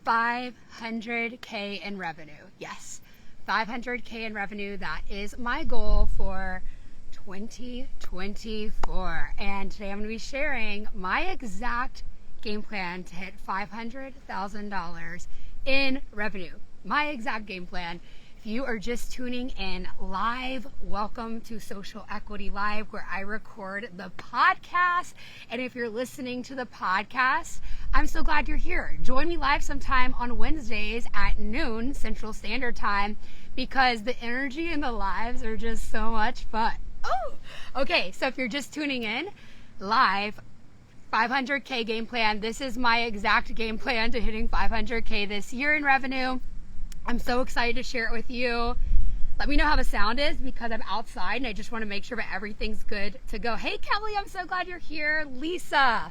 500K in revenue. Yes, 500K in revenue. That is my goal for 2024. And today I'm going to be sharing my exact game plan to hit $500,000 in revenue. My exact game plan. If you are just tuning in live, welcome to Social Equity Live, where I record the podcast. And if you're listening to the podcast, I'm so glad you're here. Join me live sometime on Wednesdays at noon Central Standard Time, because the energy in the lives are just so much fun. Oh, okay. So if you're just tuning in live, 500K game plan. This is my exact game plan to hitting 500K this year in revenue. I'm so excited to share it with you. Let me know how the sound is, because I'm outside and I just want to make sure that everything's good to go. Hey, Kelly, I'm so glad you're here. Lisa,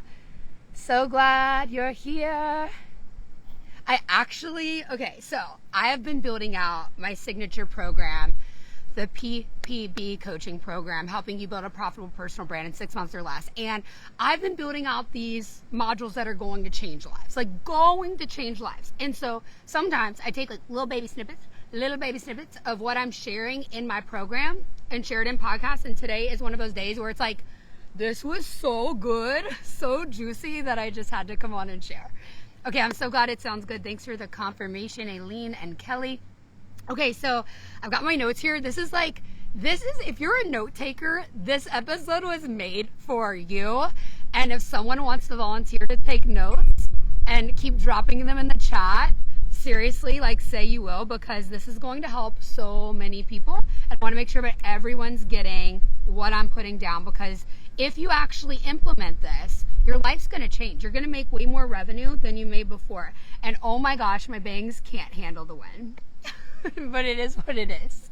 so glad you're here. So I have been building out my signature program, the PPB coaching program, helping you build a profitable personal brand in 6 months or less. And I've been building out these modules that are going to change lives, And so sometimes I take little baby snippets of what I'm sharing in my program and share it in podcasts. And today is one of those days where it's like, this was so good, so juicy, that I just had to come on and share. Okay, I'm so glad it sounds good. Thanks for the confirmation, Aileen and Kelly. Okay, so I've got my notes here. This is if you're a note taker, this episode was made for you. And if someone wants to volunteer to take notes and keep dropping them in the chat, seriously, say you will, because this is going to help so many people. And I want to make sure that everyone's getting what I'm putting down, because if you actually implement this, your life's going to change. You're going to make way more revenue than you made before. And oh my gosh, my bangs can't handle the wind. But it is what it is.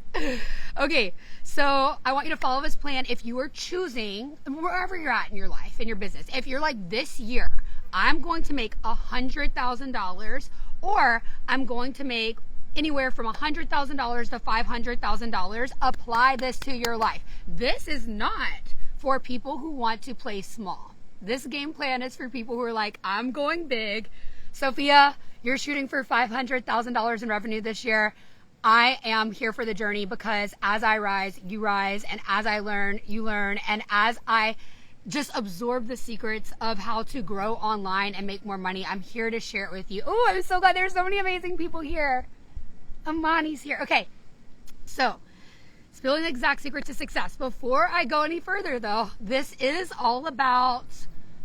Okay, so I want you to follow this plan. If you are choosing, wherever you're at in your life, in your business, if you're like, this year, I'm going to make $100,000, or I'm going to make anywhere from $100,000 to $500,000, apply this to your life. This is not for people who want to play small. This game plan is for people who are like, I'm going big. Sophia, you're shooting for $500,000 in revenue this year. I am here for the journey, because as I rise, you rise, and as I learn, you learn, and as I just absorb the secrets of how to grow online and make more money, I'm here to share it with you. Oh, I'm so glad there's so many amazing people here. Amani's here. Okay, so spilling the exact secret to success. Before I go any further, though, this is all about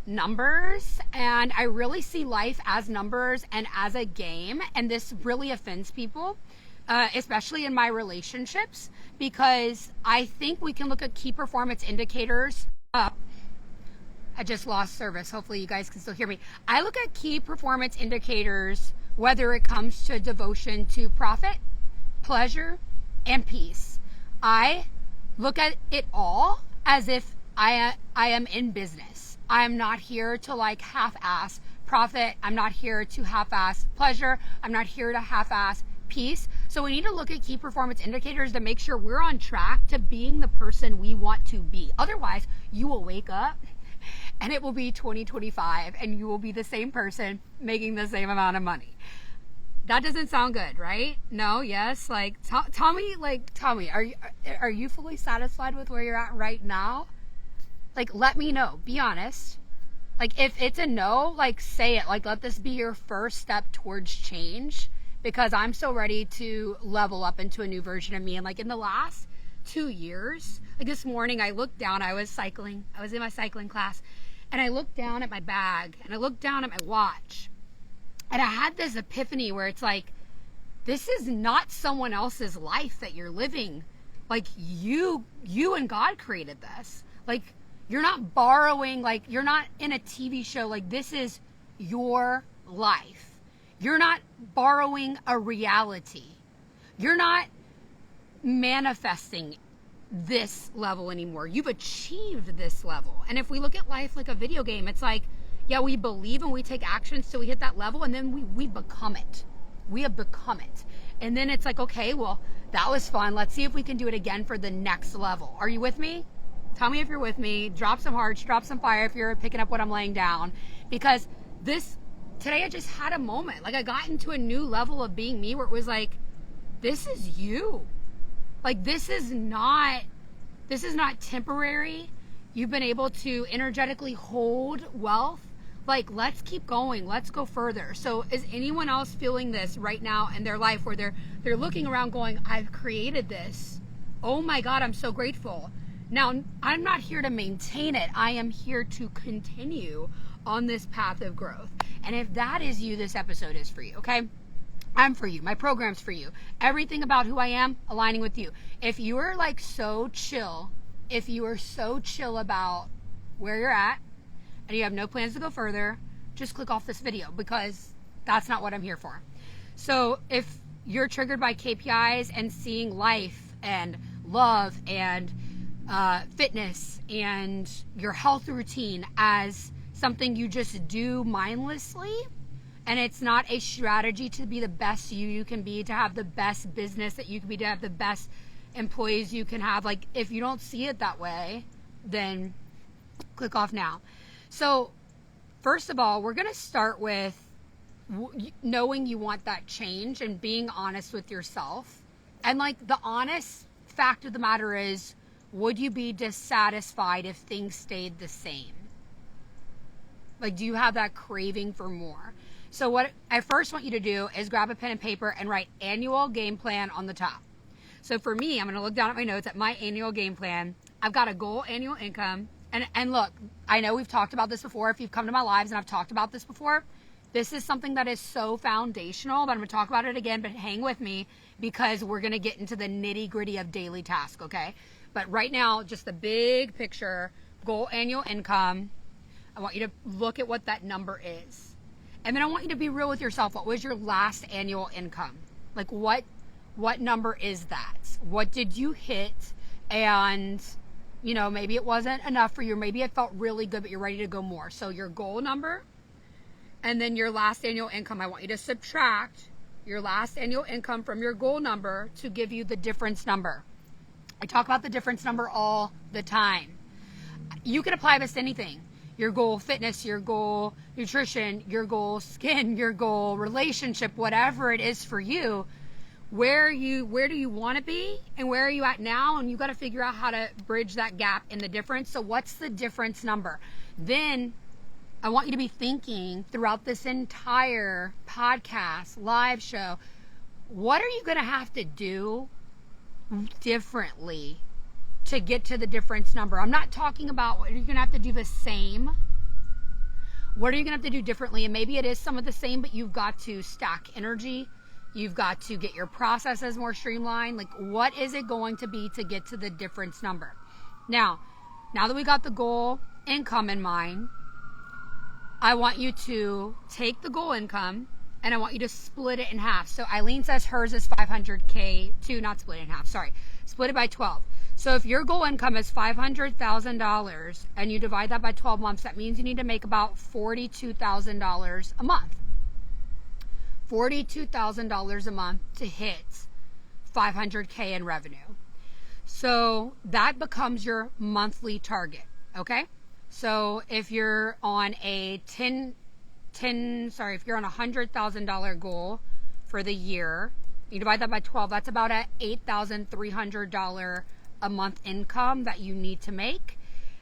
numbers, and I really see life as numbers and as a game, and this really offends people. Especially in my relationships, because I think we can look at key performance indicators. I just lost service. Hopefully you guys can still hear me. I look at key performance indicators, whether it comes to devotion to profit, pleasure, and peace. I look at it all as if I am in business. I am not here to half-ass profit. I'm not here to half-ass pleasure. I'm not here to half-ass peace. So we need to look at key performance indicators to make sure we're on track to being the person we want to be. Otherwise, you will wake up and it will be 2025 and you will be the same person making the same amount of money. That doesn't sound good, right? No, yes. Tell me, are you fully satisfied with where you're at right now? Let me know. Be honest. If it's a no, say it. Let this be your first step towards change. Because I'm so ready to level up into a new version of me. And in the last 2 years, this morning I looked down, I was cycling, I was in my cycling class, and I looked down at my bag and I looked down at my watch, and I had this epiphany where it's this is not someone else's life that you're living. You and God created this. You're not borrowing, you're not in a TV show. This is your life. You're not borrowing a reality. You're not manifesting this level anymore. You've achieved this level. And if we look at life like a video game, it's we believe and we take actions till we hit that level, and then we become it. We have become it. And then it's okay, well, that was fun. Let's see if we can do it again for the next level. Are you with me? Tell me if you're with me. Drop some hearts, drop some fire if you're picking up what I'm laying down. Because this today I just had a moment. Like I got into a new level of being me where it was like, this is you. Like this is not temporary. You've been able to energetically hold wealth. Like, let's keep going. Let's go further. So is anyone else feeling this right now in their life where they're looking around going, I've created this. Oh my God, I'm so grateful. Now, I'm not here to maintain it. I am here to continue on this path of growth. And if that is you, this episode is for you, okay? I'm for you. My program's for you. Everything about who I am, aligning with you. If you are like so chill, if you are so chill about where you're at and you have no plans to go further, just click off this video because that's not what I'm here for. So if you're triggered by KPIs and seeing life and love and fitness and your health routine as something you just do mindlessly, and it's not a strategy to be the best you can be, to have the best business that you can be, to have the best employees you can have. Like, if you don't see it that way, then click off now. So, first of all, we're going to start with knowing you want that change and being honest with yourself. And like the honest fact of the matter is, would you be dissatisfied if things stayed the same? Like, do you have that craving for more? So what I first want you to do is grab a pen and paper and write annual game plan on the top. So for me, I'm going to look down at my notes at my annual game plan. I've got a goal annual income. And look, I know we've talked about this before. If you've come to my lives and I've talked about this before, this is something that is so foundational, but I'm going to talk about it again, but hang with me because we're going to get into the nitty gritty of daily tasks, okay? But right now, just the big picture, goal annual income. I want you to look at what that number is. And then I want you to be real with yourself. What was your last annual income? Like what number is that? What did you hit? And, you know, maybe it wasn't enough for you. Maybe it felt really good, but you're ready to go more. So your goal number and then your last annual income. I want you to subtract your last annual income from your goal number to give you the difference number. I talk about the difference number all the time. You can apply this to anything. Your goal fitness, your goal nutrition, your goal skin, your goal relationship, whatever it is for you. Where do you want to be and where are you at now? And you got to figure out how to bridge that gap in the difference. So what's the difference number? Then I want you to be thinking throughout this entire podcast, live show, what are you going to have to do differently to get to the difference number? I'm not talking about what you're going to have to do the same. What are you going to have to do differently? And maybe it is some of the same, but you've got to stack energy. You've got to get your processes more streamlined. Like, what is it going to be to get to the difference number? Now that we got the goal income in mind, I want you to take the goal income and I want you to split it in half. So Eileen says hers is 500K too, not split it in half, sorry. Split it by 12. So if your goal income is $500,000 and you divide that by 12 months, that means you need to make about $42,000 a month. $42,000 a month to hit 500K in revenue. So that becomes your monthly target, okay? So if you're on a if you're on a $100,000 goal for the year, you divide that by 12, that's about a $8,300 a month income that you need to make.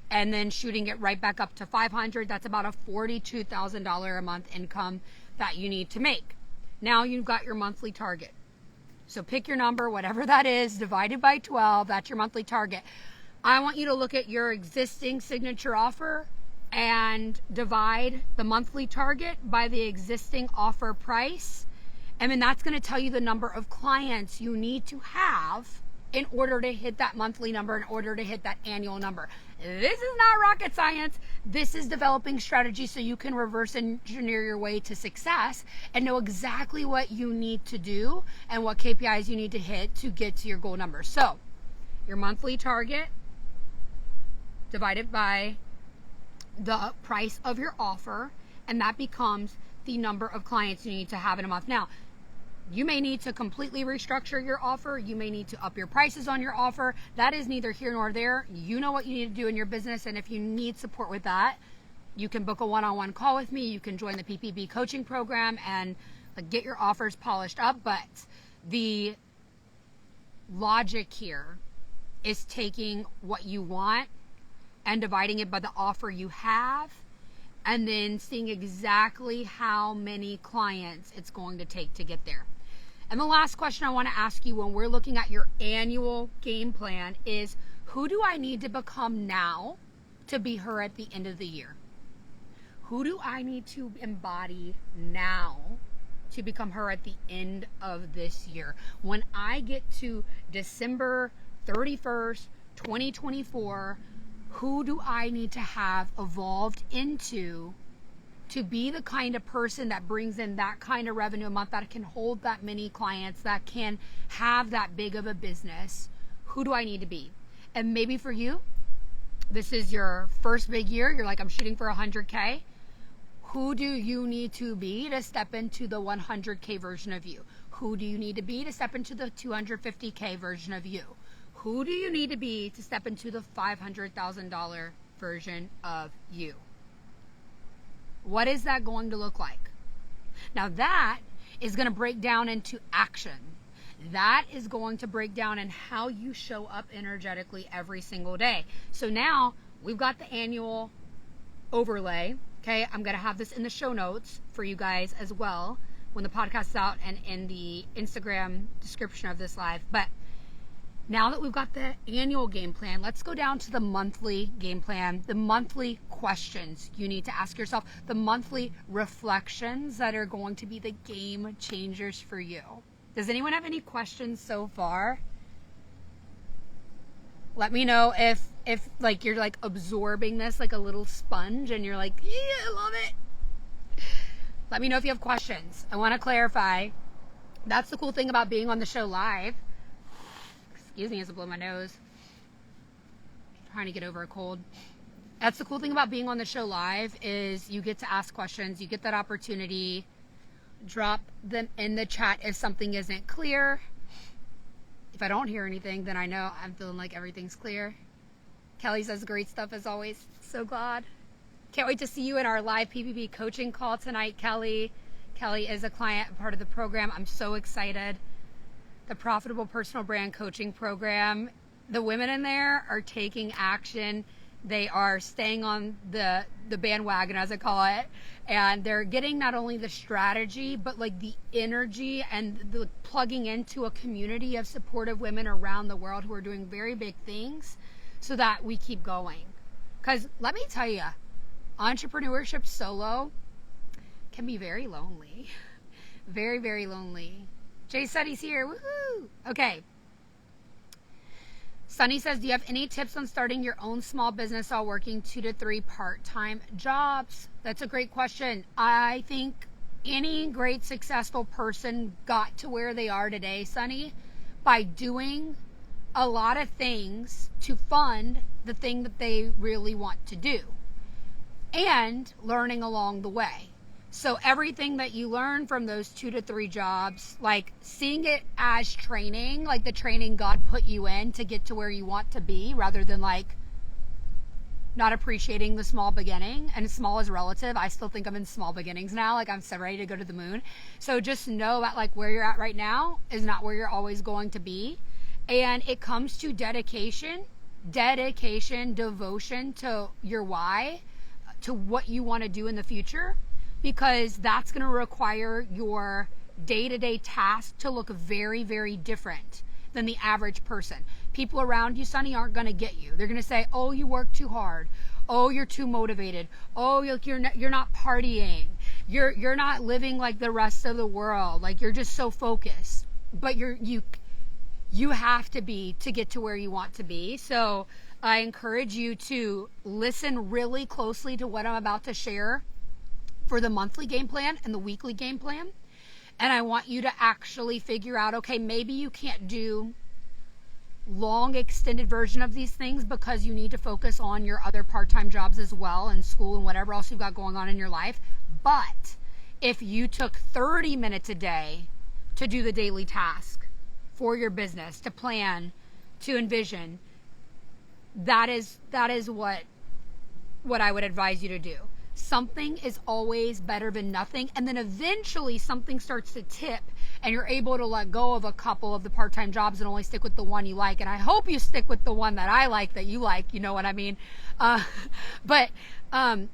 And then shooting it right back up to 500, that's about a $42,000 a month income that you need to make. Now you've got your monthly target. So pick your number, whatever that is, divided by 12, that's your monthly target. I want you to look at your existing signature offer and divide the monthly target by the existing offer price. And then that's going to tell you the number of clients you need to have in order to hit that monthly number, in order to hit that annual number. This is not rocket science. This is developing strategy so you can reverse engineer your way to success and know exactly what you need to do and what KPIs you need to hit to get to your goal number. So your monthly target divided by the price of your offer, and that becomes the number of clients you need to have in a month. Now, you may need to completely restructure your offer. You may need to up your prices on your offer. That is neither here nor there. You know what you need to do in your business, and if you need support with that, You can book a one-on-one call with me. You can join the PPB coaching program and get your offers polished up. But the logic here is taking what you want and dividing it by the offer you have, and then seeing exactly how many clients it's going to take to get there. And the last question I want to ask you when we're looking at your annual game plan is, who do I need to become now to be her at the end of the year? Who do I need to embody now to become her at the end of this year? When I get to December 31st, 2024, who do I need to have evolved into to be the kind of person that brings in that kind of revenue a month, that can hold that many clients, that can have that big of a business? Who do I need to be? And maybe for you, this is your first big year. You're like, I'm shooting for 100K. Who do you need to be to step into the 100K version of you? Who do you need to be to step into the 250K version of you? Who do you need to be to step into the $500,000 version of you? What is that going to look like? Now that is going to break down into action. That is going to break down in how you show up energetically every single day. So now we've got the annual overlay. Okay, I'm going to have this in the show notes for you guys as well when the podcast is out and in the Instagram description of this live. But now that we've got the annual game plan, let's go down to the monthly game plan, the monthly questions you need to ask yourself, the monthly reflections that are going to be the game changers for you. Does anyone have any questions so far? Let me know if like you're like absorbing this like a little sponge and you're like, yeah, I love it. Let me know if you have questions. I want to clarify. That's the cool thing about being on the show live. Excuse me as I blow my nose. I'm trying to get over a cold. That's the cool thing about being on the show live is you get to ask questions. You get that opportunity. Drop them in the chat if something isn't clear. If I don't hear anything, then I know I'm feeling like everything's clear. Kelly says great stuff as always. So glad. Can't wait to see you in our live PPB coaching call tonight, Kelly. Kelly is a client, a part of the program. I'm so excited. The Profitable Personal Brand Coaching Program. The women in there are taking action. They are staying on the bandwagon, as I call it. And they're getting not only the strategy, but like the energy and the plugging into a community of supportive women around the world who are doing very big things so that we keep going. Because let me tell you, entrepreneurship solo can be very lonely. Very, very lonely. Jay Suddy's here. Woohoo! Okay. Sunny says, do you have any tips on starting your own small business while working 2 to 3 part-time jobs? That's a great question. I think any great successful person got to where they are today, Sunny, by doing a lot of things to fund the thing that they really want to do and learning along the way. So everything that you learn from those 2 to 3 jobs, like seeing it as training, like the training God put you in to get to where you want to be, rather than like not appreciating the small beginning. And small is relative. I still think I'm in small beginnings now. Like I'm so ready to go to the moon. So just know that like where you're at right now is not where you're always going to be. And it comes to dedication, devotion to your why, to what you want to do in the future. Because that's going to require your day-to-day task to look very, very different than the average person. People around you, Sunny, aren't going to get you. They're going to say, oh, you work too hard. Oh, you're too motivated. Oh, you're not partying. You're not living like the rest of the world. Like you're just so focused. But you have to be to get to where you want to be. So I encourage you to listen really closely to what I'm about to share for the monthly game plan and the weekly game plan. And I want you to actually figure out, okay, maybe you can't do long extended version of these things because you need to focus on your other part-time jobs as well and school and whatever else you've got going on in your life. But if you took 30 minutes a day to do the daily task for your business, to plan, to envision, that is what I would advise you to do. something is always better than nothing. And then eventually something starts to tip and you're able to let go of a couple of the part-time jobs and only stick with the one you like. And I hope you stick with the one that I like, that you like, you know what I mean? But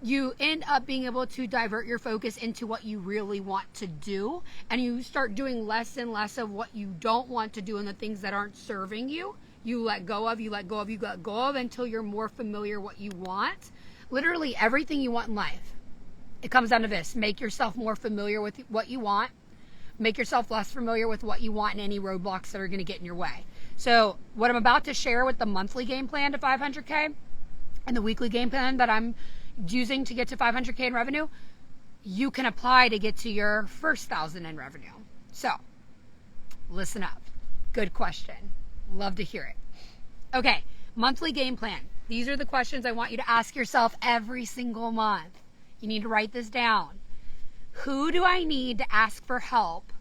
you end up being able to divert your focus into what you really want to do. And you start doing less and less of what you don't want to do and the things that aren't serving you. You let go of until you're more familiar what you want. Literally everything you want in life. It comes down to this. Make yourself more familiar with what you want. Make yourself less familiar with what you want and any roadblocks that are going to get in your way. So what I'm about to share with the monthly game plan to 500K and the weekly game plan that I'm using to get to 500K in revenue, you can apply to get to your first 1,000 in revenue. So listen up. Good question. Love to hear it. Okay, monthly game plan. These are the questions I want you to ask yourself every single month. You need to write this down. Who do I need to ask for help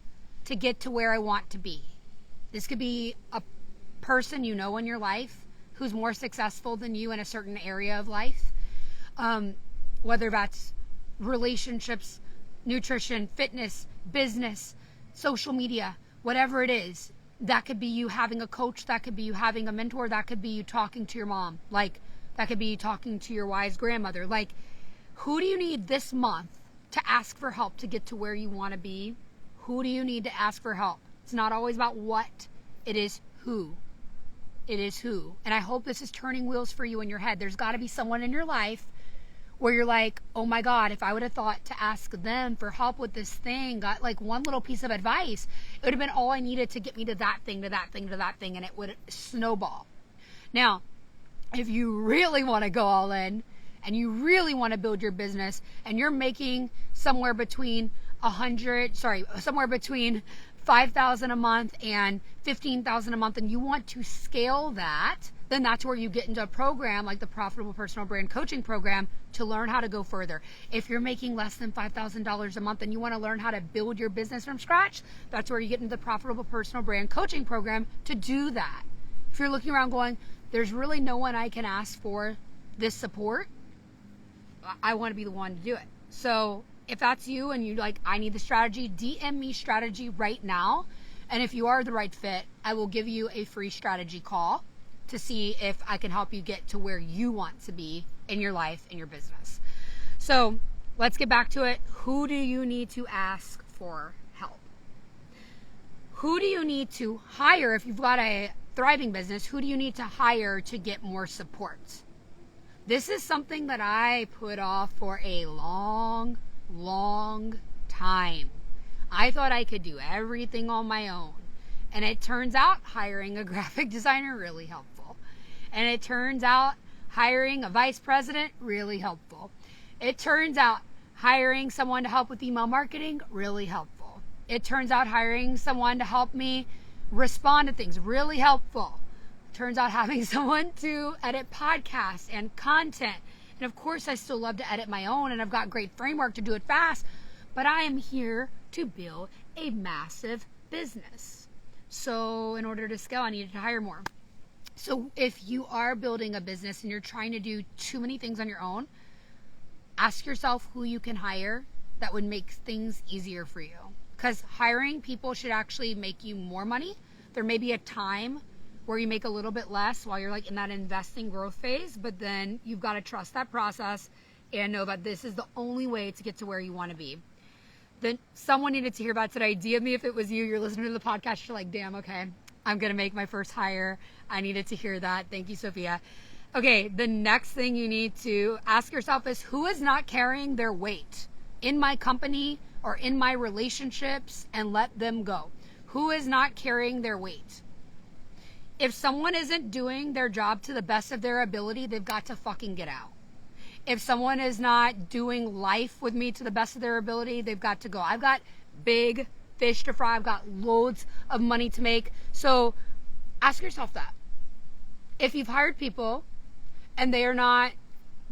to get to where I want to be? This could be a person you know in your life who's more successful than you in a certain area of life. Whether that's relationships, nutrition, fitness, business, social media, whatever it is. That could be you having a coach. That could be you having a mentor. That could be you talking to your mom. Like, that could be you talking to your wise grandmother. Like, who do you need this month to ask for help to get to where you want to be? Who do you need to ask for help? It's not always about what. It is who. It is who. And I hope this is turning wheels for you in your head. There's got to be someone in your life where you're like, oh my God, if I would have thought to ask them for help with this thing, got like one little piece of advice, it would have been all I needed to get me to that thing, to that thing, to that thing, and it would snowball. Now, if you really want to go all in and you really want to build your business and you're making somewhere between 5,000 a month and 15,000 a month, and you want to scale that, then that's where you get into a program like the Profitable Personal Brand Coaching Program to learn how to go further. If you're making less than $5,000 a month and you want to learn how to build your business from scratch, that's where you get into the Profitable Personal Brand Coaching Program to do that. If you're looking around going, there's really no one I can ask for this support, I want to be the one to do it. So if that's you and you like, I need the strategy, DM me strategy right now. And if you are the right fit, I will give you a free strategy call to see if I can help you get to where you want to be in your life, in your business. So let's get back to it. Who do you need to ask for help? Who do you need to hire if you've got a thriving business? Who do you need to hire to get more support? This is something that I put off for a long time. I thought I could do everything on my own. And it turns out hiring a graphic designer really helpful. And it turns out hiring a vice president really helpful. It turns out hiring someone to help with email marketing really helpful. It turns out hiring someone to help me respond to things really helpful. It turns out having someone to edit podcasts and content. And of course, I still love to edit my own, and I've got great framework to do it fast, but I am here to build a massive business. So in order to scale, I needed to hire more. So if you are building a business and you're trying to do too many things on your own, ask yourself who you can hire that would make things easier for you. Because hiring people should actually make you more money. There may be a time where you make a little bit less while you're like in that investing growth phase, but then you've got to trust that process and know that this is the only way to get to where you want to be. Then someone needed to hear about today. DM me if it was you. You're listening to the podcast. You're like, damn, okay, I'm going to make my first hire. I needed to hear that. Thank you, Sophia. Okay, the next thing you need to ask yourself is, who is not carrying their weight in my company or in my relationships, and let them go? Who is not carrying their weight? If someone isn't doing their job to the best of their ability, they've got to fucking get out. If someone is not doing life with me to the best of their ability, they've got to go. I've got big fish to fry. I've got loads of money to make. So ask yourself that. If you've hired people and they are not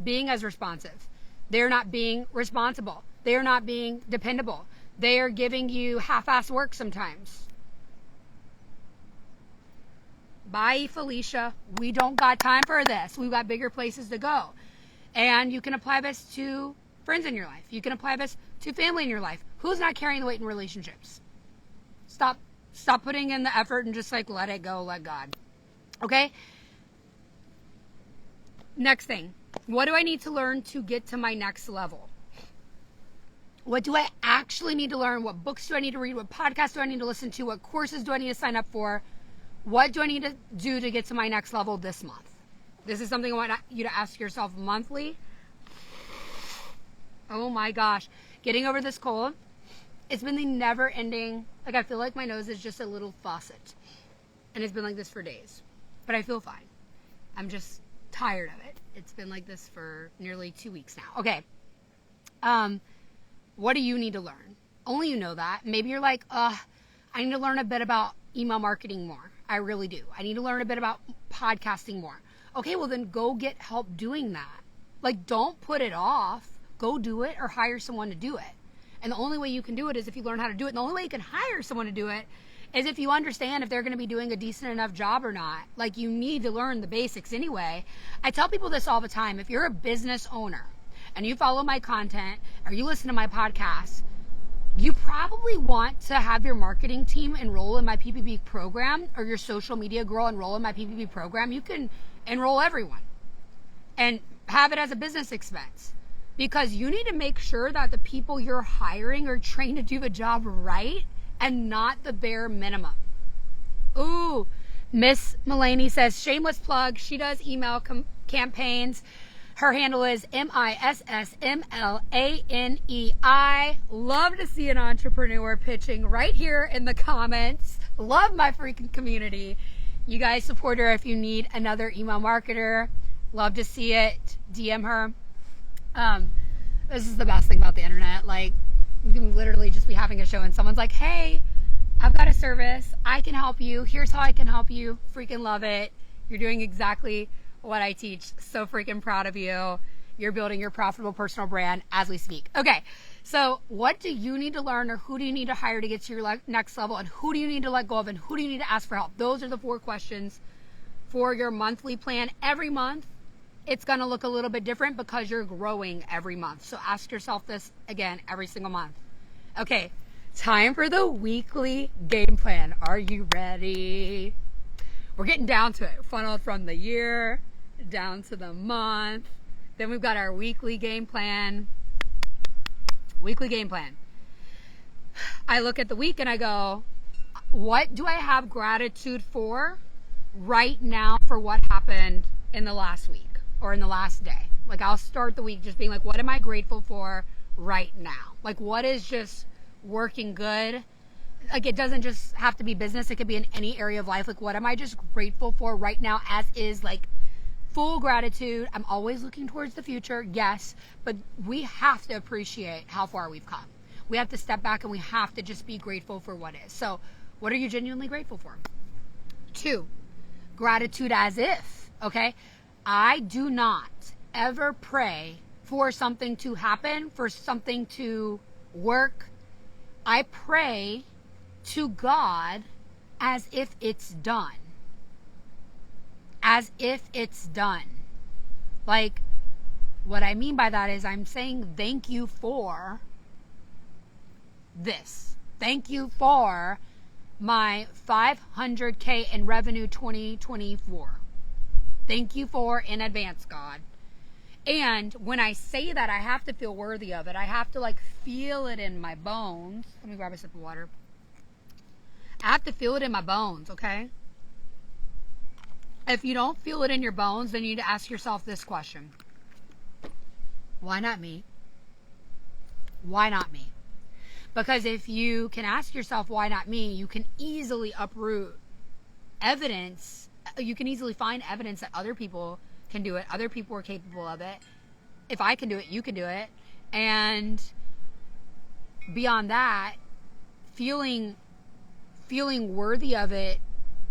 being as responsive, they're not being responsible, they are not being dependable, they are giving you half-ass work sometimes. Bye, Felicia. We don't got time for this. We've got bigger places to go. And you can apply this to friends in your life. You can apply this to family in your life. Who's not carrying the weight in relationships? Stop putting in the effort and just like let it go, let God. Okay? Next thing. What do I need to learn to get to my next level? What do I actually need to learn? What books do I need to read? What podcasts do I need to listen to? What courses do I need to sign up for? What do I need to do to get to my next level this month? This is something I want you to ask yourself monthly. Oh my gosh. Getting over this cold. It's been the never ending, like I feel like my nose is just a little faucet. And it's been like this for days. But I feel fine. I'm just tired of it. It's been like this for nearly 2 weeks now. Okay. What do you need to learn? Only you know that. Maybe you're like, I need to learn a bit about email marketing more. I really do. I need to learn a bit about podcasting more. Okay, well then go get help doing that. Like, don't put it off. Go do it or hire someone to do it. And the only way you can do it is if you learn how to do it. And the only way you can hire someone to do it is if you understand if they're going to be doing a decent enough job or not. Like, you need to learn the basics anyway. I tell people this all the time. If you're a business owner and you follow my content or you listen to my podcast, you probably want to have your marketing team enroll in my PPP program, or your social media girl enroll in my PPP program. You can enroll everyone and have it as a business expense, because you need to make sure that the people you're hiring are trained to do the job right and not the bare minimum. Ooh, Miss Mulaney says, shameless plug, she does email campaigns. Her handle is MISSMLANEI. Love to see an entrepreneur pitching right here in the comments. Love my freaking community. You guys support her if you need another email marketer. Love to see it. DM her. This is the best thing about the internet. Like, you can literally just be having a show and someone's like, hey, I've got a service. I can help you. Here's how I can help you. Freaking love it. You're doing exactly what I teach. So freaking proud of you. You're building your profitable personal brand as we speak. Okay, so what do you need to learn, or who do you need to hire to get to your next level, and who do you need to let go of, and who do you need to ask for help? Those are the 4 questions for your monthly plan. Every month it's going to look a little bit different because you're growing every month. So ask yourself this again every single month. Okay, time for the weekly game plan. Are you ready? We're getting down to it. Funneled from the year down to the month. Then we've got our weekly game plan. Weekly game plan. I look at the week and I go, what do I have gratitude for right now for what happened in the last week or in the last day? Like, I'll start the week just being like, what am I grateful for right now? Like, what is just working good? Like, it doesn't just have to be business. It could be in any area of life. Like, what am I just grateful for right now as is? Like, full gratitude. I'm always looking towards the future, yes, but we have to appreciate how far we've come. We have to step back and we have to just be grateful for what is. So what are you genuinely grateful for? 2, gratitude as if, okay? I do not ever pray for something to happen, for something to work. I pray to God as if it's done. As if it's done. Like, what I mean by that is I'm saying thank you for this. Thank you for my 500K in revenue 2024. Thank you for in advance, God. And when I say that, I have to feel worthy of it. I have to, like, feel it in my bones. Let me grab a sip of water. I have to feel it in my bones, okay? If you don't feel it in your bones, then you need to ask yourself this question. Why not me? Why not me? Because if you can ask yourself, why not me, you can easily uproot evidence. You can easily find evidence that other people can do it. Other people are capable of it. If I can do it, you can do it. And beyond that, feeling worthy of it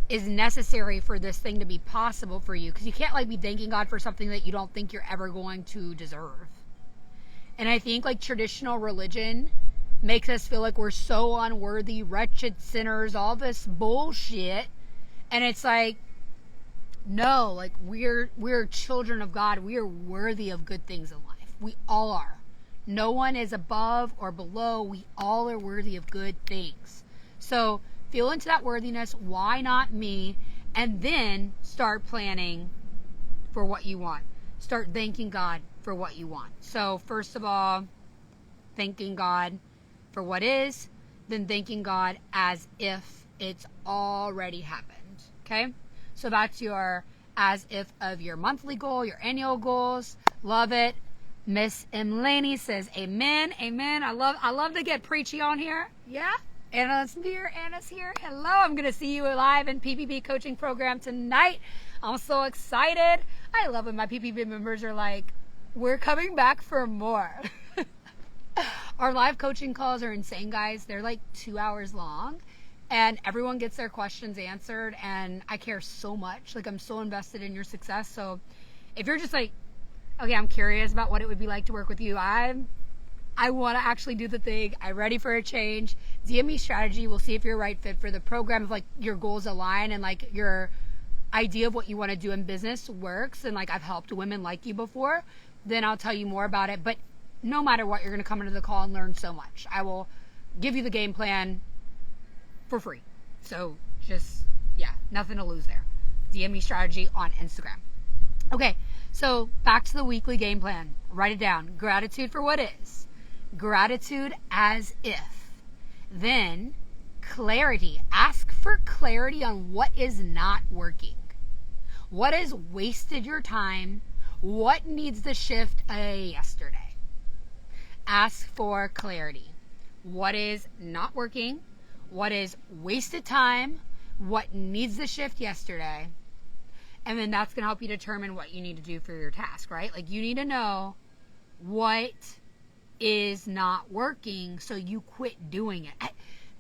is necessary for this thing to be possible for you, because you can't, like, be thanking God for something that you don't think you're ever going to deserve. And I think, like, traditional religion makes us feel like we're so unworthy, wretched sinners, all this bullshit. And it's like, no, like, we're children of God. We are worthy of good things in life. We all are. No one is above or below. We all are worthy of good things. So feel into that worthiness. Why not me? And then start planning for what you want. Start thanking God for what you want. So first of all, thanking God for what is, then thanking God as if it's already happened. Okay? So that's your as if of your monthly goal, your annual goals. Love it. Miss Emlaney says amen. Amen. I love to get preachy on here. Yeah? Anna's here. Hello. I'm going to see you live in PPB coaching program tonight. I'm so excited. I love when my PPB members are like, we're coming back for more. Our live coaching calls are insane, guys. They're like 2 hours long and everyone gets their questions answered, and I care so much. Like, I'm so invested in your success. So if you're just like, okay, I'm curious about what it would be like to work with you, I want to actually do the thing. I'm ready for a change. DM me strategy. We'll see if you're a right fit for the program, if like your goals align and like your idea of what you want to do in business works, and like I've helped women like you before, then I'll tell you more about it. But no matter what, you're going to come into the call and learn so much. I will give you the game plan for free. So just, yeah, nothing to lose there. DM me strategy on Instagram. Okay, so back to the weekly game plan. Write it down. Gratitude for what is. Gratitude as if. Then clarity. Ask for clarity on what is not working. What has wasted your time? What needs to shift yesterday? Ask for clarity. What is not working? What is wasted time? What needs to shift yesterday? And then that's going to help you determine what you need to do for your task, right? Like, you need to know what is not working so you quit doing it.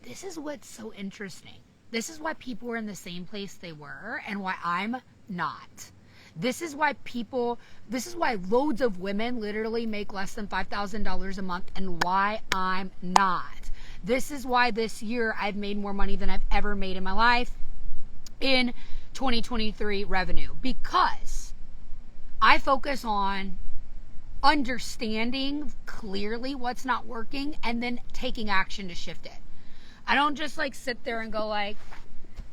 This is what's so interesting. This is why people are in the same place they were and why I'm not. This is why loads of women literally make less than $5,000 a month and why I'm not. This is why this year I've made more money than I've ever made in my life in 2023 revenue, because I focus on understanding clearly what's not working and then taking action to shift it. I don't just like sit there and go like,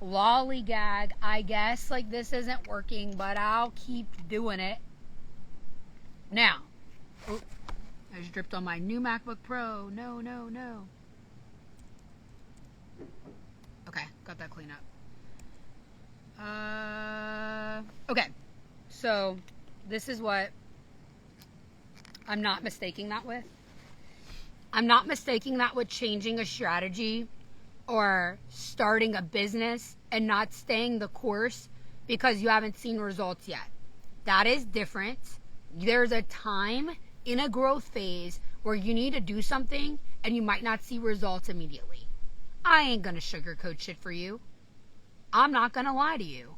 lollygag, I guess like this isn't working, but I'll keep doing it. Now, I just dripped on my new MacBook Pro. No. Okay, got that clean up. Okay, so this is what I'm not mistaking that with. I'm not mistaking that with changing a strategy or starting a business and not staying the course because you haven't seen results yet. That is different. There's a time in a growth phase where you need to do something and you might not see results immediately. I ain't gonna sugarcoat shit for you. I'm not gonna lie to you.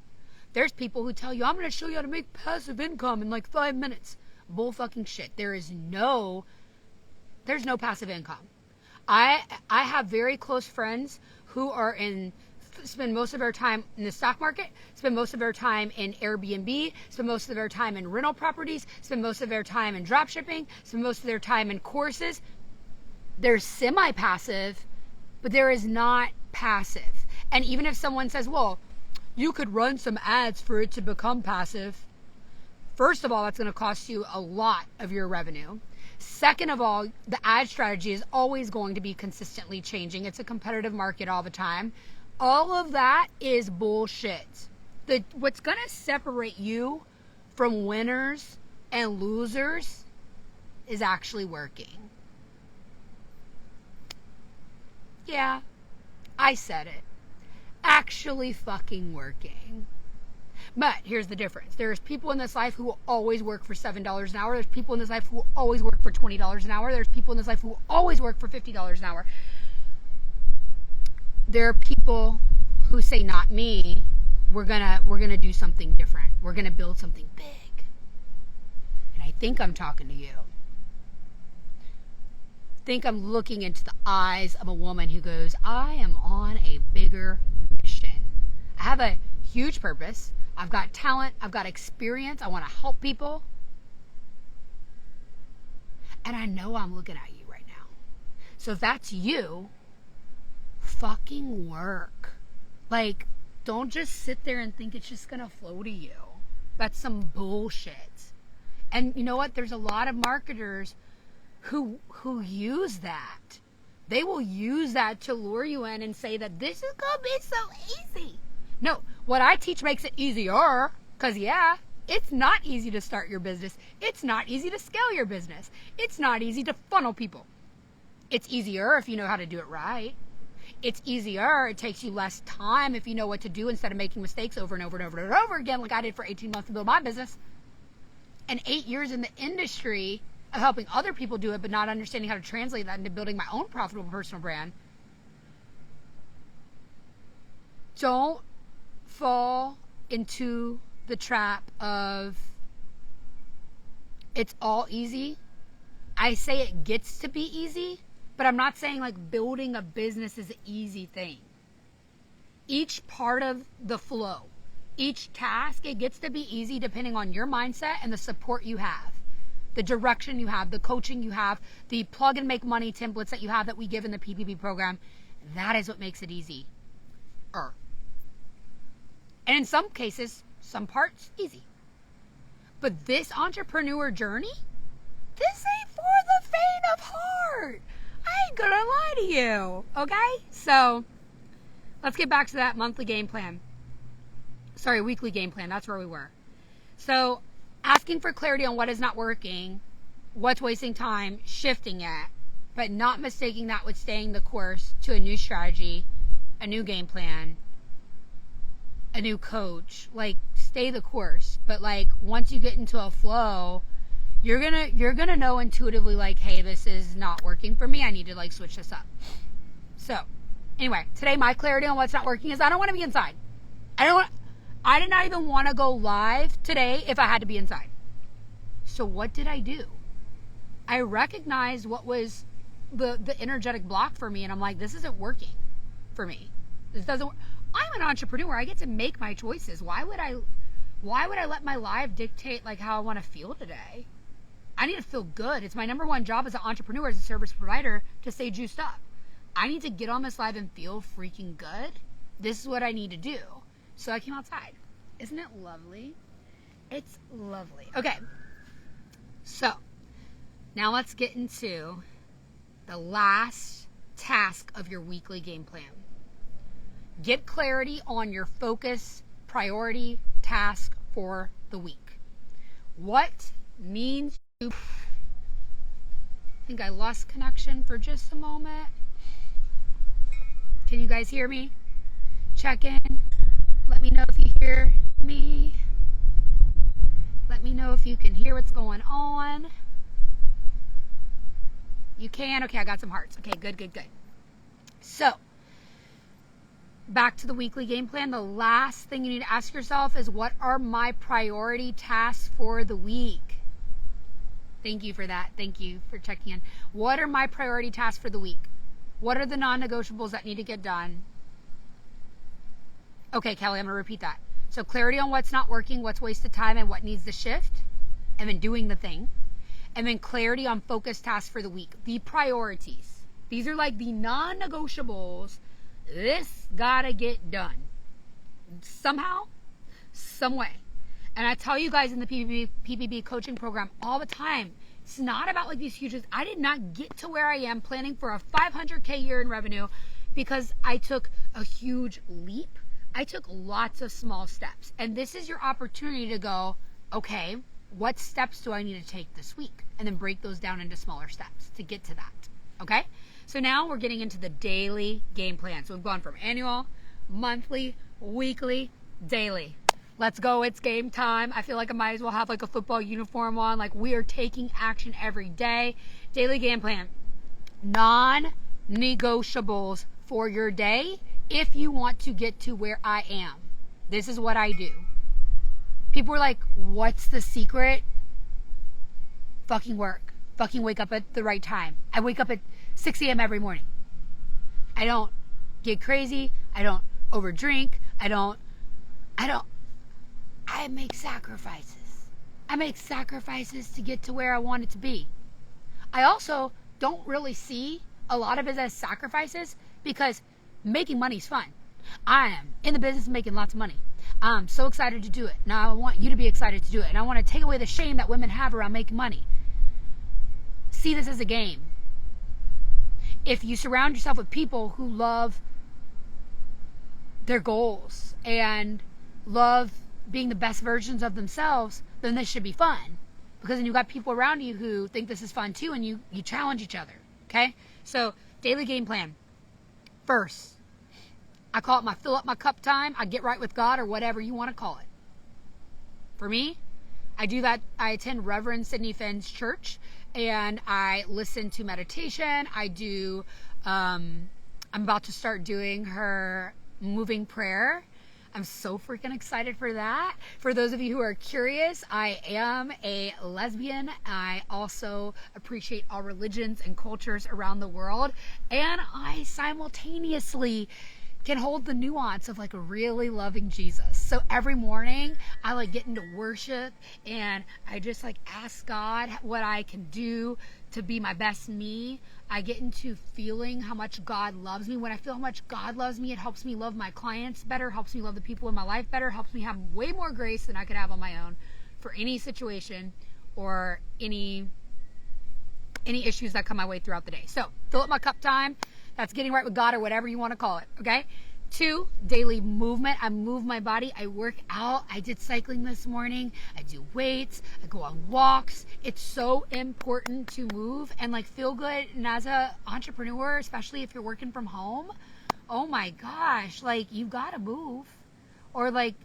There's people who tell you, I'm gonna show you how to make passive income in like 5 minutes. Bull fucking shit. There's no passive income. I have very close friends who are spend most of their time in the stock market, spend most of their time in Airbnb, spend most of their time in rental properties, spend most of their time in drop shipping, spend most of their time in courses. They're semi-passive, but there is not passive. And even if someone says, well, you could run some ads for it to become passive, first of all, that's going to cost you a lot of your revenue. Second of all, the ad strategy is always going to be consistently changing. It's a competitive market all the time. All of that is bullshit. What's going to separate you from winners and losers is actually working. Yeah, I said it. Actually fucking working. But here's the difference. There's people in this life who will always work for $7 an hour. There's people in this life who will always work for $20 an hour. There's people in this life who will always work for $50 an hour. There are people who say, not me. We're gonna do something different. We're gonna build something big. And I think I'm talking to you. I think I'm looking into the eyes of a woman who goes, I am on a bigger mission. I have a huge purpose. I've got talent. I've got experience. I want to help people. And I know I'm looking at you right now. So if that's you, fucking work. Like, don't just sit there and think it's just gonna flow to you. That's some bullshit. And you know what? There's a lot of marketers who use that. They will use that to lure you in and say that this is gonna be so easy. No, what I teach makes it easier. Because yeah, it's not easy to start your business. It's not easy to scale your business. It's not easy to funnel people. It's easier if you know how to do it right. It's easier. It takes you less time if you know what to do instead of making mistakes over and over and over and over again, like I did for 18 months to build my business. And 8 years in the industry of helping other people do it, but not understanding how to translate that into building my own profitable personal brand. Don't fall into the trap of it's all easy. I say it gets to be easy, but I'm not saying like building a business is an easy thing. Each part of the flow, each task, it gets to be easy depending on your mindset and the support you have, the direction you have, the coaching you have, the plug and make money templates that you have that we give in the PPP program. That is what makes it easy. And in some cases, some parts easy. But this entrepreneur journey, this ain't for the faint of heart. I ain't gonna lie to you, okay? So, let's get back to that monthly game plan. Sorry, weekly game plan. That's where we were. So, asking for clarity on what is not working, what's wasting time, shifting it, but not mistaking that with staying the course to a new strategy, a new game plan, a new coach. Like, stay the course. But like, once you get into a flow, you're gonna know intuitively, like, hey, this is not working for me. I need to like switch this up. So, anyway, today my clarity on what's not working is I don't want to be inside. I did not even want to go live today if I had to be inside. So what did I do? I recognized what was the energetic block for me, and I'm like, this isn't working for me. This doesn't work. I'm an entrepreneur. I get to make my choices. Why would I let my life dictate like how I want to feel today? I need to feel good. It's my number one job as an entrepreneur, as a service provider, to stay juiced up. I need to get on this live and feel freaking good. This is what I need to do. So I came outside. Isn't it lovely? It's lovely. Okay. So now let's get into the last task of your weekly game plan. Get clarity on your focus, priority, task for the week. What means to... I think I lost connection for just a moment. Can you guys hear me? Check in. Let me know if you hear me. Let me know if you can hear what's going on. You can? Okay, I got some hearts. Okay, good. So, back to the weekly game plan. The last thing you need to ask yourself is, what are my priority tasks for the week? Thank you for that. Thank you for checking in. What are my priority tasks for the week? What are the non-negotiables that need to get done? Okay, Kelly, I'm going to repeat that. So clarity on what's not working, what's wasted time, and what needs to shift, and then doing the thing. And then clarity on focus tasks for the week. The priorities. These are like the non-negotiables. This gotta get done. Somehow, some way. And I tell you guys in the PPP coaching program all the time, it's not about like these huge... I did not get to where I am planning for a 500K year in revenue because I took a huge leap. I took lots of small steps. And this is your opportunity to go, okay, what steps do I need to take this week? And then break those down into smaller steps to get to that. Okay? So now we're getting into the daily game plan. So we've gone from annual, monthly, weekly, daily. Let's go. It's game time. I feel like I might as well have like a football uniform on. Like, we are taking action every day. Daily game plan. Non-negotiables for your day if you want to get to where I am. This is what I do. People were like, what's the secret? Fucking work. Fucking wake up at the right time. I wake up at 6 a.m. every morning. I don't get crazy. I don't overdrink. I make sacrifices. I make sacrifices to get to where I want it to be. I also don't really see a lot of it as sacrifices, because making money is fun. I am in the business of making lots of money. I'm so excited to do it. Now I want you to be excited to do it. And I want to take away the shame that women have around making money. See this as a game. If you surround yourself with people who love their goals and love being the best versions of themselves, then this should be fun. Because then you've got people around you who think this is fun too, and you challenge each other. Okay? So, daily game plan. First, I call it my fill up my cup time. I get right with God, or whatever you want to call it. For me, I do that. I attend Reverend Sidney Finn's church, and I listen to meditation. I do, I'm about to start doing her moving prayer. I'm so freaking excited for that. For those of you who are curious, I am a lesbian. I also appreciate all religions and cultures around the world. And I simultaneously can hold the nuance of like really loving Jesus. So every morning I like get into worship, and I just like ask God what I can do to be my best me. I get into feeling how much God loves me. When I feel how much God loves me, it helps me love my clients better, helps me love the people in my life better, helps me have way more grace than I could have on my own for any situation or any issues that come my way throughout the day. So fill up my cup time. That's getting right with God, or whatever you want to call it. Okay? 2, daily movement. I move my body. I work out. I did cycling this morning. I do weights. I go on walks. It's so important to move and like feel good. And as an entrepreneur, especially if you're working from home, oh my gosh, like you gotta move, or like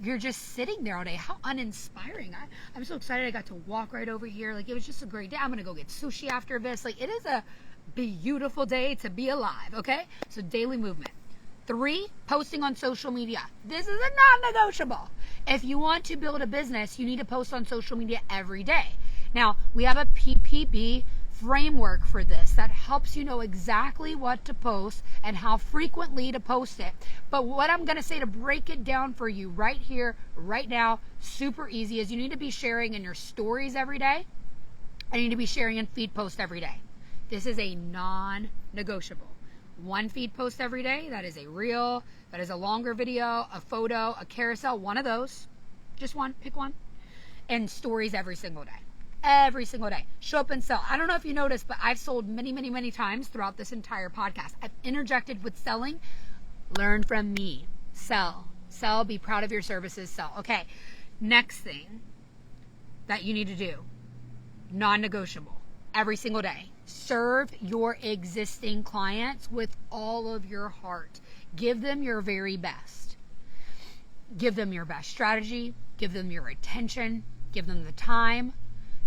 you're just sitting there all day. How uninspiring. I'm so excited I got to walk right over here. Like it was just a great day. I'm gonna go get sushi after this. Like it is a beautiful day to be alive. Okay, so daily movement. 3, posting on social media. This is a non-negotiable. If you want to build a business, you need to post on social media every day. Now, we have a PPB framework for this that helps you know exactly what to post and how frequently to post it. But what I'm going to say to break it down for you right here, right now, super easy, is you need to be sharing in your stories every day, and you need to be sharing in feed posts every day. This is a non-negotiable. 1 feed post every day, that is a reel, that is a longer video, a photo, a carousel, one of those. Just one, pick one. And stories every single day. Every single day. Show up and sell. I don't know if you noticed, but I've sold many, many, many times throughout this entire podcast. I've interjected with selling. Learn from me. Sell. Sell. Be proud of your services. Sell. Okay. Next thing that you need to do. Non-negotiable. Every single day. Serve your existing clients with all of your heart. Give them your very best. Give them your best strategy. Give them your attention. Give them the time.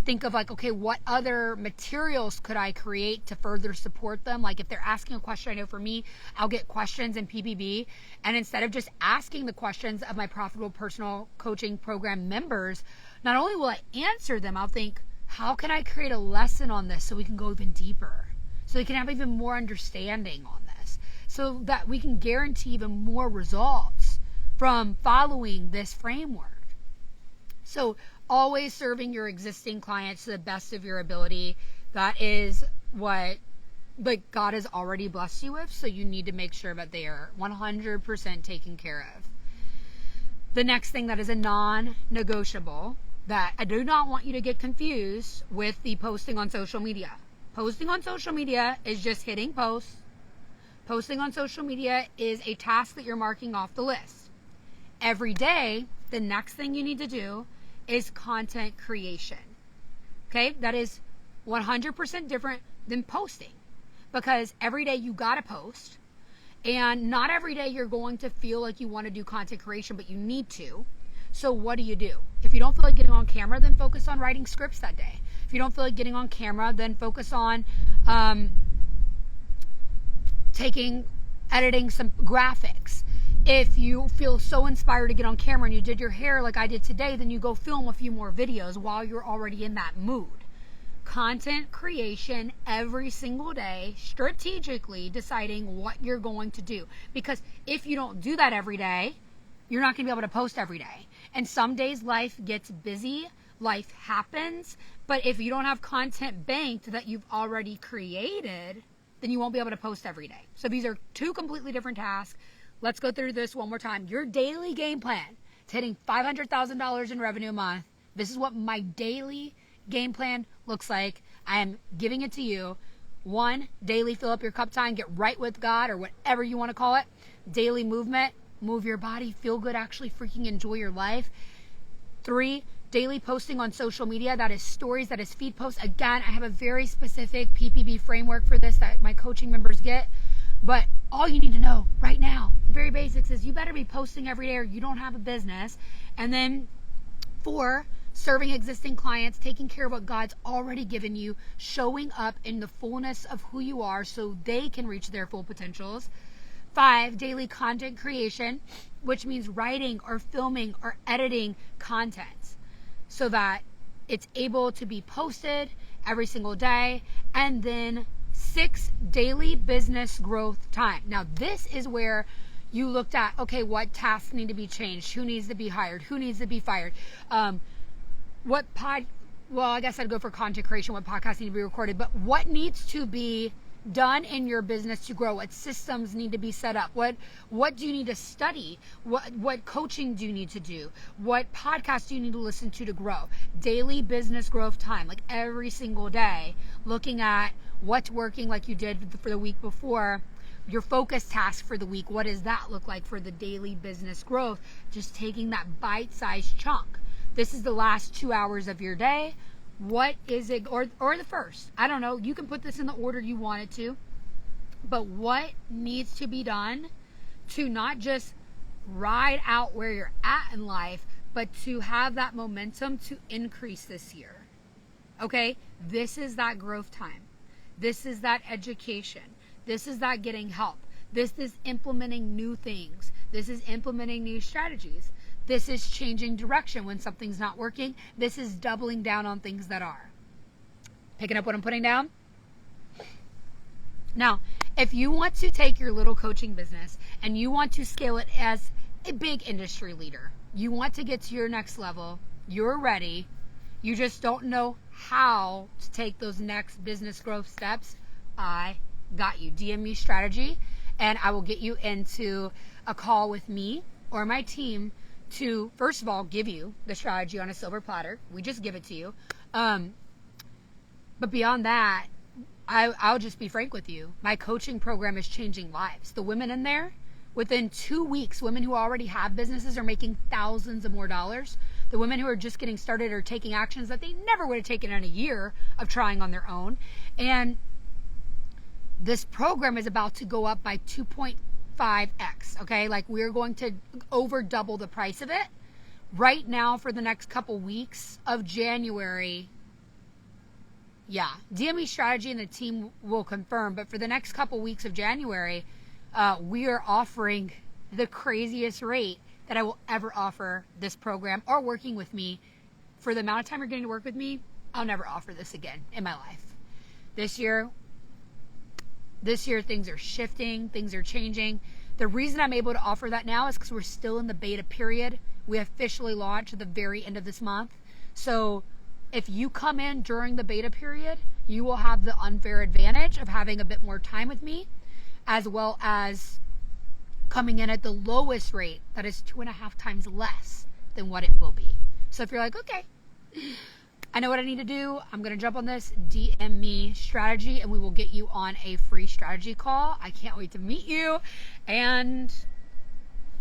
Think of like, okay, what other materials could I create to further support them? Like if they're asking a question, I know for me, I'll get questions in PPB. And instead of just asking the questions of my Profitable Personal Coaching Program members, not only will I answer them, I'll think, how can I create a lesson on this so we can go even deeper? So we can have even more understanding on this. So that we can guarantee even more results from following this framework. So always serving your existing clients to the best of your ability. That is what like God has already blessed you with. So you need to make sure that they are 100% taken care of. The next thing that is a non-negotiable that I do not want you to get confused with the posting on social media. Posting on social media is just hitting post. Posting on social media is a task that you're marking off the list. Every day, the next thing you need to do is content creation. Okay? That is 100% different than posting, because every day you gotta post, and not every day you're going to feel like you want to do content creation, but you need to. So what do? If you don't feel like getting on camera, then focus on writing scripts that day. If you don't feel like getting on camera, then focus on editing some graphics. If you feel so inspired to get on camera and you did your hair like I did today, then you go film a few more videos while you're already in that mood. Content creation every single day, strategically deciding what you're going to do. Because if you don't do that every day, you're not going to be able to post every day. And some days life gets busy. life happens. But if you don't have content banked that you've already created, then you won't be able to post every day. So these are two completely different tasks. Let's go through this one more time. Your daily game plan to hitting $500,000 in revenue a month. This is what my daily game plan looks like. I am giving it to you. 1, daily fill up your cup time, get right with God, or whatever you want to call it. Daily movement, move your body, feel good, actually freaking enjoy your life. 3, daily posting on social media. That is stories, that is feed posts. Again, I have a very specific PPB framework for this that my coaching members get. But all you need to know right now, the very basics, is you better be posting every day or you don't have a business. And then 4, serving existing clients, taking care of what God's already given you, showing up in the fullness of who you are so they can reach their full potentials. 5, daily content creation, which means writing or filming or editing content so that it's able to be posted every single day. And then 6, daily business growth time. Now, this is where you looked at, okay, what tasks need to be changed? Who needs to be hired? Who needs to be fired? Well, I guess I'd go for content creation, what podcasts need to be recorded, but what needs to be done in your business to grow? What systems need to be set up? What do you need to study? What coaching do you need to do? What podcasts do you need to listen to grow? Daily business growth time, like every single day, looking at what's working like you did for the week before, your focus task for the week. What does that look like for the daily business growth? Just taking that bite-sized chunk. This is the last 2 hours of your day. What is it, or the first? I don't know. You can put this in the order you want it to. But what needs to be done to not just ride out where you're at in life, but to have that momentum to increase this year? Okay? This is that growth time. This is that education. This is that getting help. This is implementing new things. This is implementing new strategies. This is changing direction when something's not working. This is doubling down on things that are. Picking up what I'm putting down? Now, if you want to take your little coaching business and you want to scale it as a big industry leader, you want to get to your next level, you're ready, you just don't know how to take those next business growth steps, I got you. DM me strategy and I will get you into a call with me or my team to, first of all, give you the strategy on a silver platter. We just give it to you. But beyond that, I'll just be frank with you. My coaching program is changing lives. The women in there, within 2 weeks, women who already have businesses are making thousands of more dollars. The women who are just getting started are taking actions that they never would have taken in a year of trying on their own. And this program is about to go up by 2.5x, okay? Like, we're going to over double the price of it. Right now, for the next couple weeks of January, yeah, DME Strategy and the team will confirm, but for the next couple weeks of January, we are offering the craziest rate that I will ever offer this program or working with me. For the amount of time you're getting to work with me, I'll never offer this again in my life. This year things are shifting, things are changing. The reason I'm able to offer that now is because we're still in the beta period. We officially launch at the very end of this month. So if you come in during the beta period, you will have the unfair advantage of having a bit more time with me, as well as coming in at the lowest rate that is 2.5 times less than what it will be. So if you're like, okay, I know what I need to do, I'm going to jump on this, DM me strategy and we will get you on a free strategy call. I can't wait to meet you. And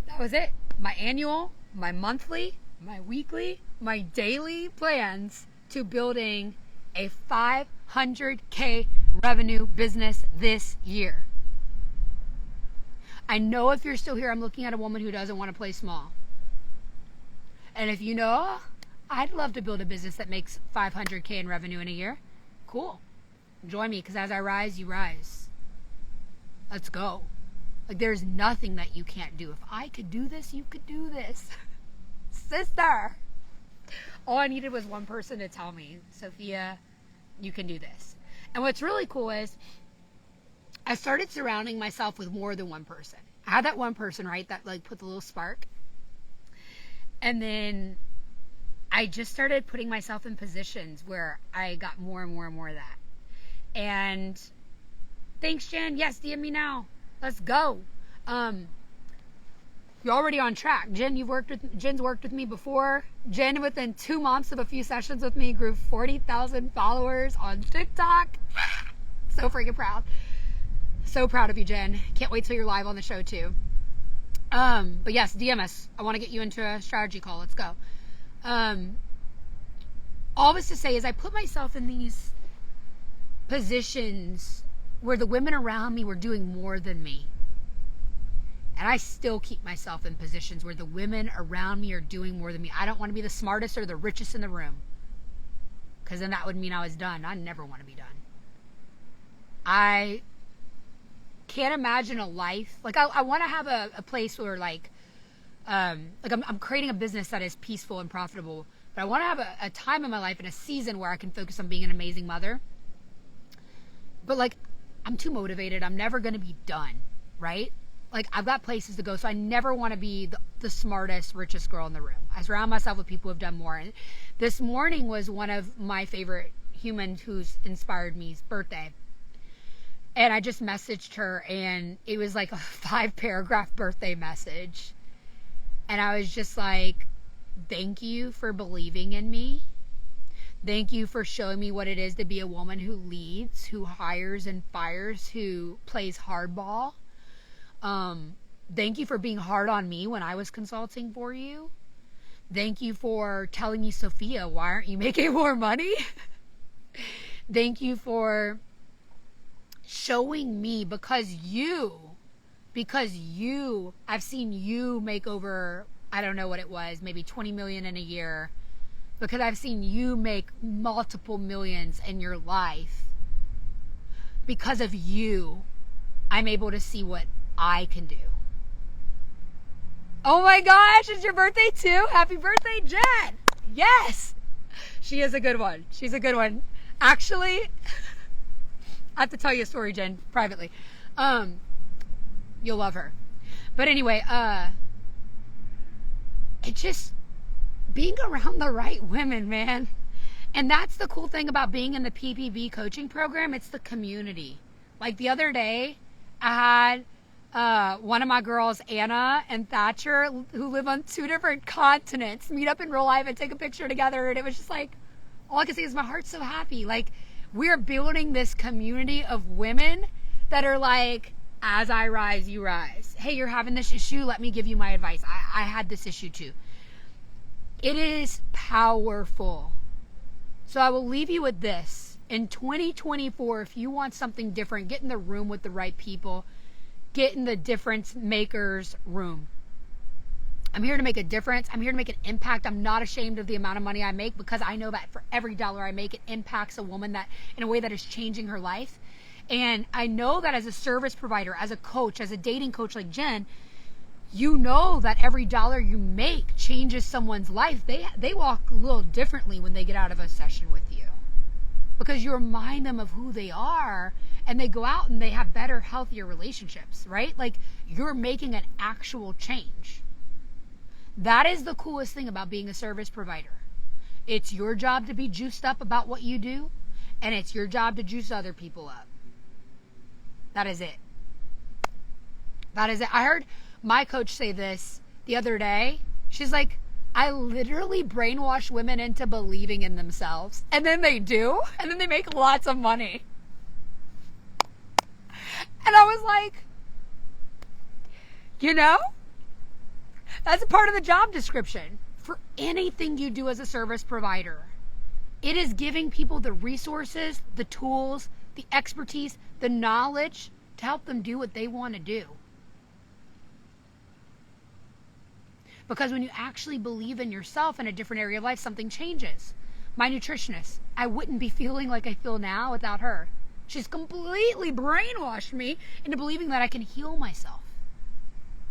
that was it. My annual, my monthly, my weekly, my daily plans to building a 500K revenue business this year. I know if you're still here, I'm looking at a woman who doesn't want to play small. And if you know, I'd love to build a business that makes 500K in revenue in a year. Cool. Join me, because as I rise, you rise. Let's go. Like, there's nothing that you can't do. If I could do this, you could do this. Sister. All I needed was one person to tell me, Sophia, you can do this. And what's really cool is I started surrounding myself with more than one person. I had that one person, right, that like put the little spark. And then I just started putting myself in positions where I got more and more and more of that. And thanks, Jen. Yes, DM me now. Let's go. You're already on track. Jen's worked with me before. Jen, within 2 months of a few sessions with me, grew 40,000 followers on TikTok. So freaking proud. So proud of you, Jen. Can't wait till you're live on the show too. But yes, DM us. I want to get you into a strategy call. Let's go. All this to say is I put myself in these positions where the women around me were doing more than me. And I still keep myself in positions where the women around me are doing more than me. I don't want to be the smartest or the richest in the room, because then that would mean I was done. I never want to be done. I can't imagine a life like I want to have a place where I'm creating a business that is peaceful and profitable, but I want to have a time in my life and a season where I can focus on being an amazing mother. But I'm too motivated. I'm never going to be done, right? I've got places to go, so I never want to be the smartest, richest girl in the room. I surround myself with people who have done more. And this morning was one of my favorite humans who's inspired me's birthday. And I just messaged her, and it was like a 5-paragraph birthday message. And I was just like, thank you for believing in me. Thank you for showing me what it is to be a woman who leads, who hires and fires, who plays hardball. Thank you for being hard on me when I was consulting for you. Thank you for telling me, Sophia, why aren't you making more money? Thank you for showing me because I've seen you make over, I don't know what it was, maybe 20 million in a year, because I've seen you make multiple millions in your life. Because of you, I'm able to see what I can do. Oh my gosh, it's your birthday too? Happy birthday, Jen! Yes! She is a good one. She's a good one. Actually, I have to tell you a story, Jen, privately. You'll love her. But anyway, it's just being around the right women, man. And that's the cool thing about being in the PPB coaching program. It's the community. Like the other day, I had one of my girls, Anna and Thatcher, who live on 2 different continents, meet up in real life and take a picture together. And it was just like, all I can say is my heart's so happy. Like, we're building this community of women that are like, as I rise, you rise. Hey, you're having this issue. Let me give you my advice. I had this issue too. It is powerful. So I will leave you with this. In 2024, if you want something different, get in the room with the right people. Get in the difference makers room. I'm here to make a difference. I'm here to make an impact. I'm not ashamed of the amount of money I make, because I know that for every dollar I make, it impacts a woman that in a way that is changing her life. And I know that as a service provider, as a coach, as a dating coach like Jen, you know that every dollar you make changes someone's life. They walk a little differently when they get out of a session with you, because you remind them of who they are, and they go out and they have better, healthier relationships, right? Like, you're making an actual change. That is the coolest thing about being a service provider. It's your job to be juiced up about what you do, and it's your job to juice other people up. That is it. That is it. I heard my coach say this the other day. She's like, I literally brainwash women into believing in themselves. And then they do. And then they make lots of money. And I was like, that's a part of the job description for anything you do as a service provider. It is giving people the resources, the tools, the expertise, the knowledge to help them do what they want to do. Because when you actually believe in yourself in a different area of life, something changes. My nutritionist, I wouldn't be feeling like I feel now without her. She's completely brainwashed me into believing that I can heal myself.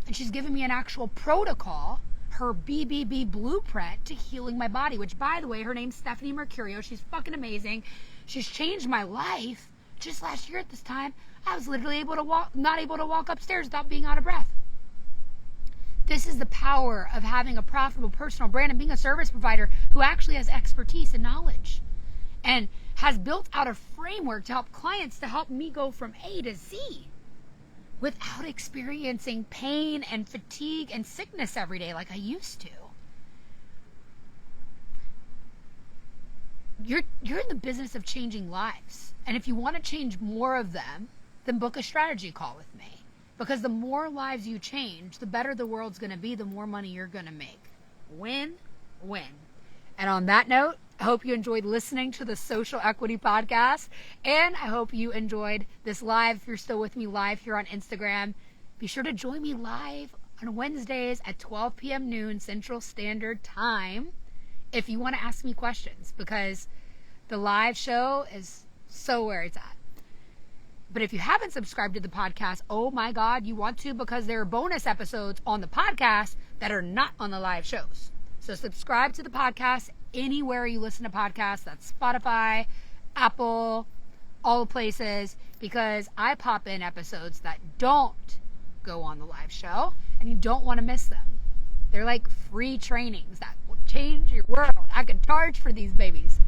And she's given me an actual protocol, her BBB blueprint to healing my body, which, by the way, her name's Stephanie Mercurio. She's fucking amazing. She's changed my life. Just last year at this time, I was literally not able to walk upstairs without being out of breath. This is the power of having a profitable personal brand and being a service provider who actually has expertise and knowledge and has built out a framework to help clients to help me go from A to Z without experiencing pain and fatigue and sickness every day like I used to. You're in the business of changing lives. And if you want to change more of them, then book a strategy call with me. Because the more lives you change, the better the world's going to be, the more money you're going to make. Win, win. And on that note, I hope you enjoyed listening to the Social Equity Podcast. And I hope you enjoyed this live. If you're still with me live here on Instagram, be sure to join me live on Wednesdays at 12 p.m. noon Central Standard Time if you want to ask me questions, because the live show is so where it's at. But if you haven't subscribed to the podcast, oh my God, you want to, because there are bonus episodes on the podcast that are not on the live shows. So subscribe to the podcast anywhere you listen to podcasts. That's Spotify, Apple, all the places, because I pop in episodes that don't go on the live show and you don't want to miss them. They're like free trainings that will change your world. I can charge for these babies.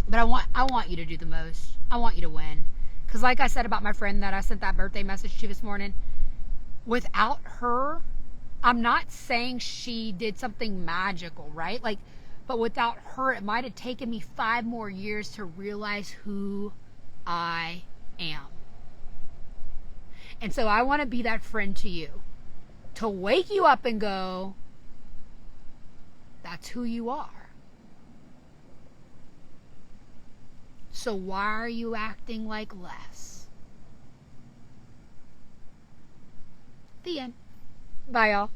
But I want you to do the most. I want you to win. Because like I said about my friend that I sent that birthday message to this morning, without her, I'm not saying she did something magical, right? But without her, it might have taken me 5 more years to realize who I am. And so I want to be that friend to you, to wake you up and go, that's who you are. So why are you acting like less? The end. Bye, y'all.